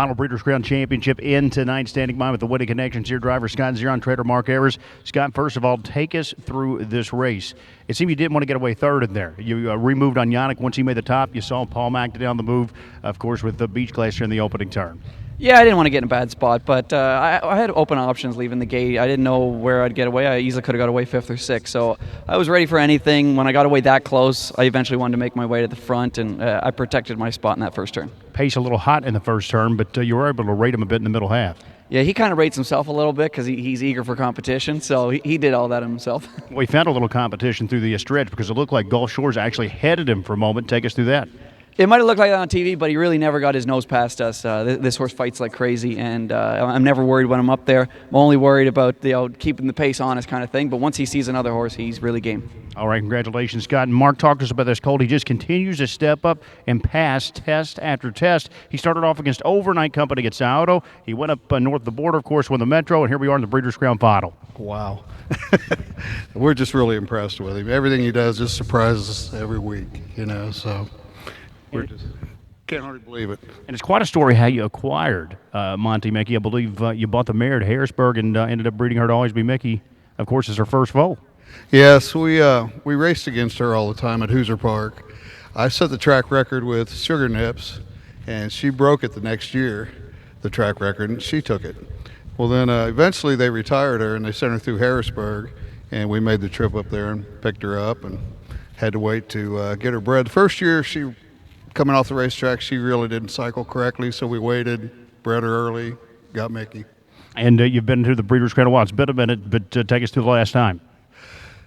Final Breeders' Crown Championship in tonight. Standing by with the winning connections here, driver Scott Zeron, trader Mark Evers. Scott, first of all, take us through this race. It seemed you didn't want to get away third in there. You removed on Yannick once he made the top. You saw Paul Mack down the move, of course, with the Beach Glacier in the opening turn. Yeah, I didn't want to get in a bad spot, but I had open options leaving the gate. I didn't know where I'd get away. I easily could have got away 5th or 6th, so I was ready for anything. When I got away that close, I eventually wanted to make my way to the front, and I protected my spot in that first turn. Pace a little hot in the first turn, but you were able to rate him a bit in the middle half. Yeah, he kind of rates himself a little bit because he's eager for competition, so he did all that himself. We found a little competition through the stretch because it looked like Gulf Shores actually headed him for a moment. Take us through that. It might have looked like that on TV, but he really never got his nose past us. This horse fights like crazy, and I'm never worried when I'm up there. I'm only worried about keeping the pace honest kind of thing, but once he sees another horse, he's really game. All right, congratulations, Scott. And Mark talked to us about this Colt. He just continues to step up and pass test after test. He started off against Overnight Company at Saudo. He went up north of the border, of course, won the Metro, and here we are in the Breeders' Crown Final. Wow. We're just really impressed with him. Everything he does just surprises us every week, so we're just can't hardly believe it. And it's quite a story how you acquired Monty Mickey. I believe you bought the mare at Harrisburg and ended up breeding her to Always Be Mickey, of course, as her first foal. Yes, we raced against her all the time at Hoosier Park. I set the track record with Sugar Nips, and she broke it the next year, the track record, and she took it. Well, then eventually they retired her, and they sent her through Harrisburg, and we made the trip up there and picked her up and had to wait to get her bred. The first year she coming off the racetrack, she really didn't cycle correctly, so we waited, bred her early, got Mickey. And you've been to the Breeders' Crown a while. It's been a minute, but take us through the last time.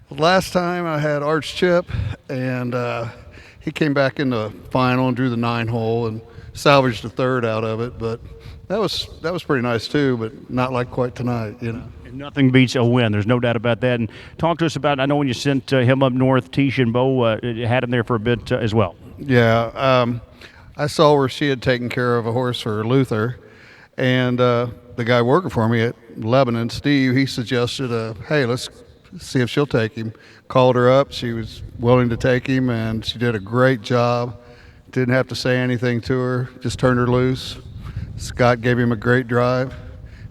Last time I had Arch Chip, and he came back in the final and drew the 9-hole and salvaged the third out of it. But that was pretty nice too, but not like quite tonight, Nothing beats a win. There's no doubt about that. And talk to us about, I know when you sent him up north, Tish and Bo had him there for a bit as well. Yeah, I saw where she had taken care of a horse for Luther, and the guy working for me at Lebanon, Steve, he suggested, hey, let's see if she'll take him. Called her up. She was willing to take him, and she did a great job. Didn't have to say anything to her, just turned her loose. Scott gave him a great drive.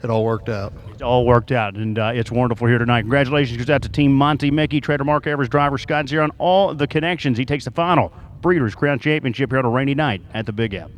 It all worked out. It all worked out, and it's wonderful here tonight. Congratulations goes out to Team Monty Mickey, trader Mark Evers, driver Scott Zeron, all the connections. He takes the final Breeders' Crown Championship here on a rainy night at the Big Apple.